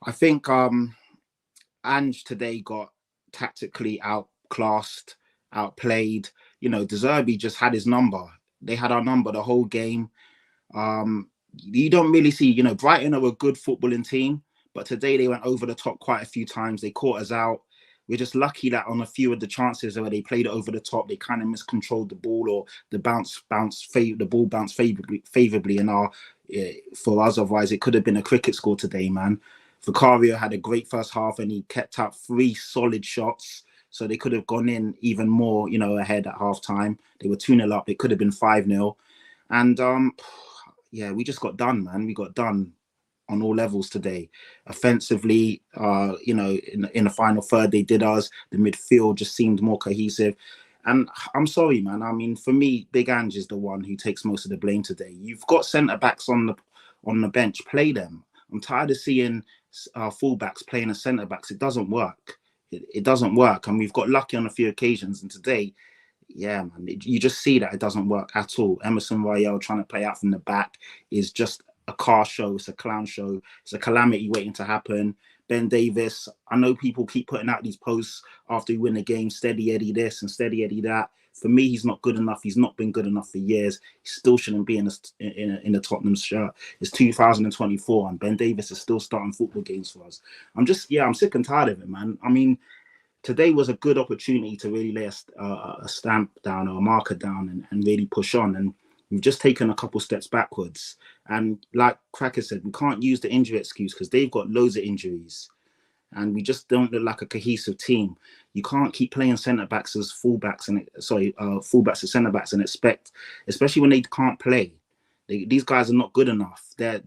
I think Ange today got tactically outclassed, outplayed. De Zerbi just had his number. They had our number the whole game. You don't really see, Brighton are a good footballing team, but today they went over the top quite a few times. They caught us out. We're just lucky that on a few of the chances where they played it over the top, they kind of miscontrolled the ball, or the ball bounced favorably for us. Otherwise, it could have been a cricket score today, man. Vicario had a great first half, and he kept out 3 solid shots. So they could have gone in even more, ahead at half time. They were 2-0 up. It could have been 5-0. And we just got done, man. We got done on all levels today. Offensively, in the final third, they did us. The midfield just seemed more cohesive. And I'm sorry, man. I mean, for me, Big Ange is the one who takes most of the blame today. You've got centre-backs on the bench. Play them. I'm tired of seeing full-backs playing as centre-backs. It doesn't work. It doesn't work. And we've got lucky on a few occasions. And today, man, you just see that it doesn't work at all. Emerson Royale trying to play out from the back is just a car show. It's a clown show. It's a calamity waiting to happen. Ben Davies, I know people keep putting out these posts after we win the game, steady Eddie this and steady Eddie that. For me, he's not good enough. He's not been good enough for years. He still shouldn't be in the Tottenham shirt. It's 2024 and Ben Davies is still starting football games for us. I'm sick and tired of it, man. I mean, today was a good opportunity to really lay a stamp down or a marker down and really push on. And we've just taken a couple steps backwards. And like Cracker said, we can't use the injury excuse because they've got loads of injuries. And we just don't look like a cohesive team. You can't keep playing centre-backs as full-backs full-backs as centre-backs and expect, especially when they can't play. These guys are not good enough. They're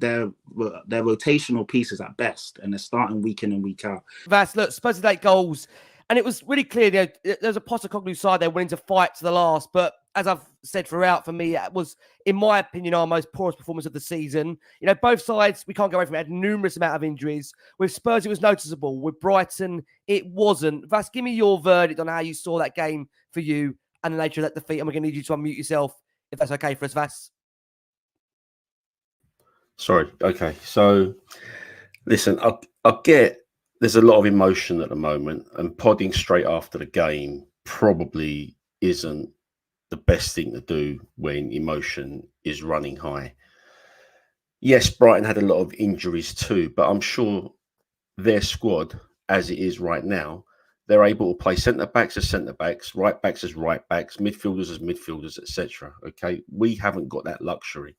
rotational pieces at best, and they're starting week in and week out. Vas, look, supposed 8 goals. And it was really clear there's a Postecoglou side there willing to fight to the last. But as I've said throughout, for me, it was, in my opinion, our most poorest performance of the season. Both sides, we can't go away from it, had numerous amount of injuries. With Spurs, it was noticeable. With Brighton, it wasn't. Vas, give me your verdict on how you saw that game for you and the nature of that defeat. And we're going to need you to unmute yourself, if that's okay for us, Vas. Sorry. Okay. So, listen, I get there's a lot of emotion at the moment, and podding straight after the game probably isn't the best thing to do when emotion is running high. Yes, Brighton had a lot of injuries too, but I'm sure their squad, as it is right now, they're able to play centre-backs as centre-backs, right-backs as right-backs, midfielders as midfielders, etc. Okay, we haven't got that luxury.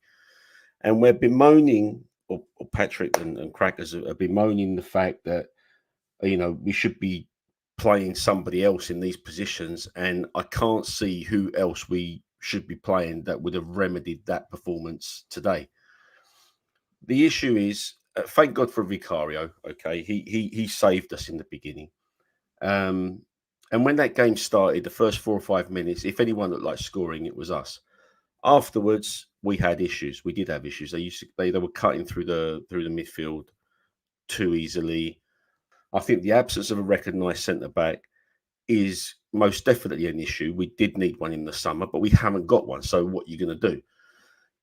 And we're bemoaning, or Patrick and Crackers are bemoaning the fact that, we should be playing somebody else in these positions, and I can't see who else we should be playing that would have remedied that performance today. The issue is, thank God for Vicario. Okay, he saved us in the beginning, and when that game started, the first 4 or 5 minutes, if anyone looked like scoring, it was us. Afterwards, we had issues. We did have issues. They were cutting through the midfield too easily. I think the absence of a recognised centre-back is most definitely an issue. We did need one in the summer, but we haven't got one. So what are you going to do?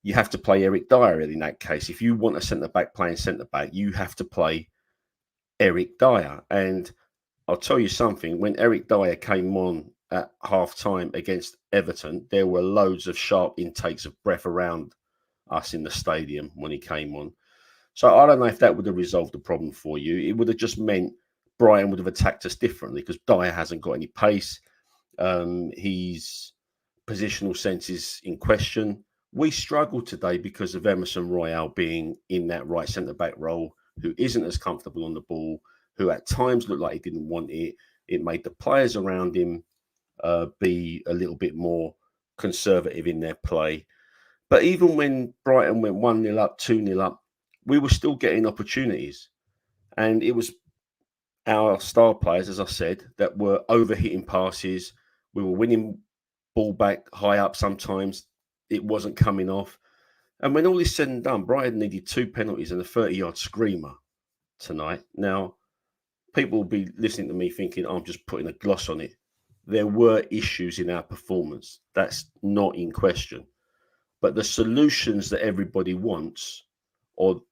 You have to play Eric Dyer in that case. If you want a centre-back playing centre-back, you have to play Eric Dyer. And I'll tell you something, when Eric Dyer came on at half-time against Everton, there were loads of sharp intakes of breath around us in the stadium when he came on. So I don't know if that would have resolved the problem for you. It would have just meant Brian would have attacked us differently because Dyer hasn't got any pace. His positional sense is in question. We struggled today because of Emerson Royale being in that right centre-back role, who isn't as comfortable on the ball, who at times looked like he didn't want it. It made the players around him be a little bit more conservative in their play. But even when Brighton went 1-0 up, 2-0 up, we were still getting opportunities. And it was our star players, as I said, that were overhitting passes. We were winning ball back high up sometimes. It wasn't coming off. And when all is said and done, Brighton needed 2 penalties and a 30-yard screamer tonight. Now, people will be listening to me thinking, I'm just putting a gloss on it. There were issues in our performance. That's not in question. But the solutions that everybody wants or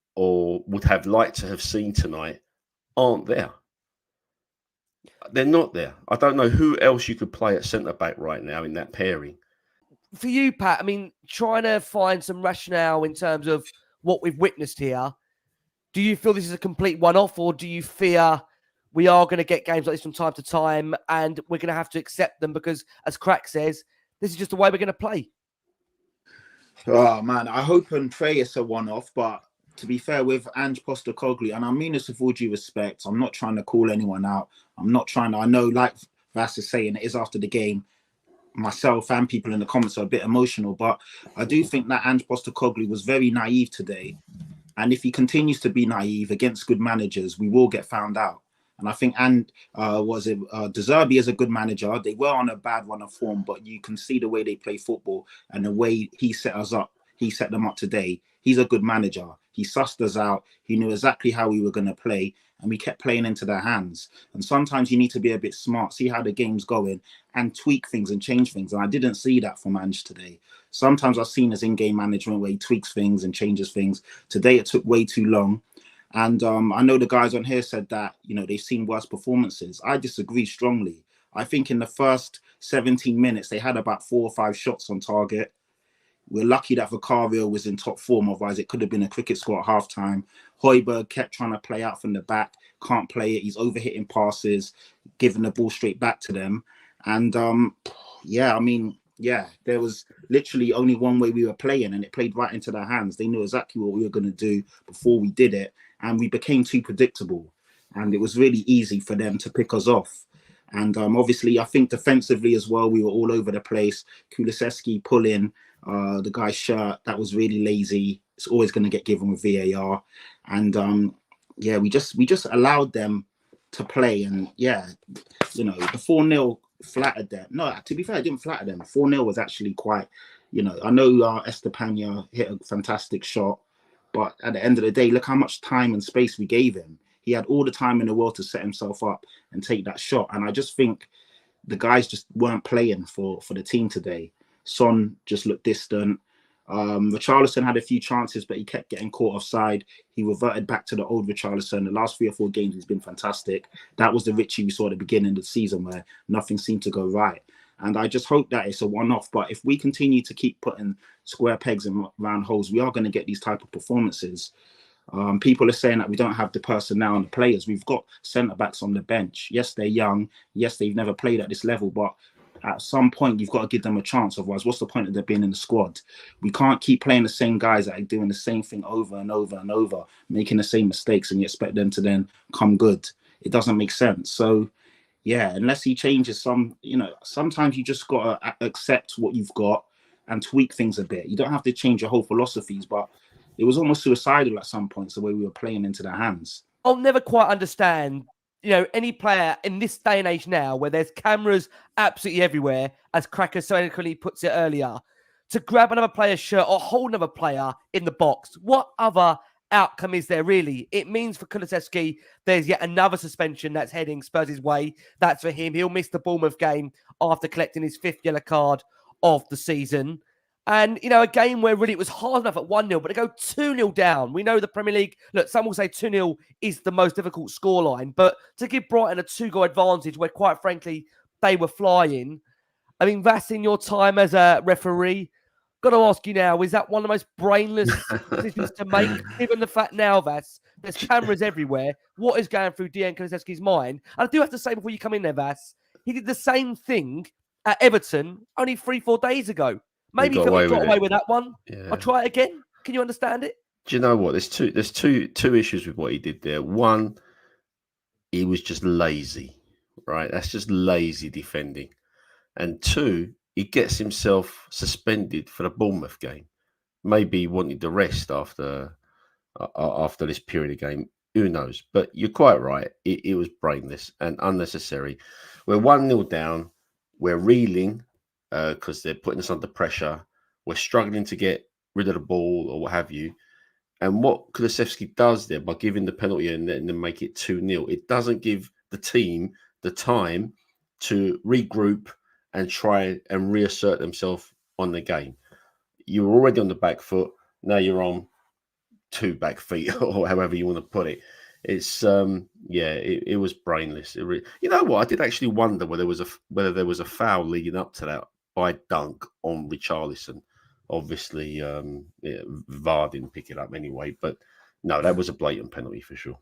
would have liked to have seen tonight aren't there. They're not there. I don't know who else you could play at centre-back right now in that pairing. For you, Pat, I mean, trying to find some rationale in terms of what we've witnessed here, do you feel this is a complete one-off, or do you fear we are going to get games like this from time to time and we're going to have to accept them because, as Crack says, this is just the way we're going to play? Oh, man, I hope and pray it's a one-off, but to be fair with Ange Postecoglou, and I mean this with all due respect, I'm not trying to call anyone out. I'm not trying to, I know, like Vass is saying, it is after the game. Myself and people in the comments are a bit emotional, but I do think that Ange Postecoglou was very naive today. And if he continues to be naive against good managers, we will get found out. And I think De Zerbi is a good manager. They were on a bad run of form, but you can see the way they play football and the way he set us up. He set them up today. He's a good manager. He sussed us out. He knew exactly how we were going to play, and we kept playing into their hands. And sometimes you need to be a bit smart, see how the game's going, and tweak things and change things. And I didn't see that from Ange today. Sometimes I've seen his in-game management where he tweaks things and changes things. Today it took way too long. And I know the guys on here said that, they've seen worse performances. I disagree strongly. I think in the first 17 minutes, they had about 4 or 5 shots on target. We're lucky that Vicario was in top form. Otherwise, it could have been a cricket score at halftime. Højbjerg kept trying to play out from the back. Can't play it. He's overhitting passes, giving the ball straight back to them. And there was literally only one way we were playing, and it played right into their hands. They knew exactly what we were going to do before we did it. And we became too predictable. And it was really easy for them to pick us off. And obviously, I think defensively as well, we were all over the place. Lwosxi pulling the guy's shirt. That was really lazy. It's always going to get given with VAR. And we just allowed them to play. And the 4-0 flattered them. No, to be fair, it didn't flatter them. 4-0 was actually quite, I know Estepania hit a fantastic shot. But at the end of the day, look how much time and space we gave him. He had all the time in the world to set himself up and take that shot. And I just think the guys just weren't playing for the team today. Son just looked distant. Richarlison had a few chances, but he kept getting caught offside. He reverted back to the old Richarlison. The last 3 or 4 games, he's been fantastic. That was the Richie we saw at the beginning of the season where nothing seemed to go right. And I just hope that it's a one-off. But if we continue to keep putting square pegs in round holes, we are going to get these type of performances. People are saying that we don't have the personnel and the players. We've got centre-backs on the bench. Yes, they're young. Yes, they've never played at this level. But at some point, you've got to give them a chance. Otherwise, what's the point of them being in the squad? We can't keep playing the same guys that are doing the same thing over and over and over, making the same mistakes, and you expect them to then come good. It doesn't make sense. So, unless he changes sometimes you just got to accept what you've got and tweak things a bit. You don't have to change your whole philosophies, but it was almost suicidal at some points, the way we were playing into their hands. I'll never quite understand, any player in this day and age now where there's cameras absolutely everywhere, as Cracker so eloquently puts it earlier, to grab another player's shirt or hold another player in the box. What other outcome is there really? It means for Lwosxi, there's yet another suspension that's heading Spurs' way. That's for him. He'll miss the Bournemouth game after collecting his 5th yellow card of the season. And, a game where really it was hard enough at 1-0, but to go 2-0 down. We know the Premier League, look, some will say 2-0 is the most difficult scoreline, but to give Brighton a 2-goal advantage where, quite frankly, they were flying. I mean, Vass, in your time as a referee, got to ask you now, is that one of the most brainless decisions to make, given the fact now, Vass, there's cameras everywhere? What is going through Dejan Kulusevski's mind? And I do have to say before you come in there, Vass, he did the same thing at Everton only 3-4 days ago. Maybe he got away with that one. Yeah. I'll try it again. Can you understand it? Do you know what? There's two issues with what he did there. One, he was just lazy, right? That's just lazy defending. And 2, he gets himself suspended for the Bournemouth game. Maybe he wanted the rest after this period of game. Who knows? But you're quite right. It was brainless and unnecessary. We're 1-0 down. We're reeling because they're putting us under pressure. We're struggling to get rid of the ball or what have you. And what Kulusevski does there by giving the penalty and then make it 2-0, it doesn't give the team the time to regroup and try and reassert themselves on the game. You were already on the back foot. Now you're on 2 back feet or however you want to put it. It's it was brainless. You know what? I did actually wonder whether there was a foul leading up to that by Dunk on Richarlison. Obviously, VAR didn't pick it up anyway, but no, that was a blatant penalty for sure.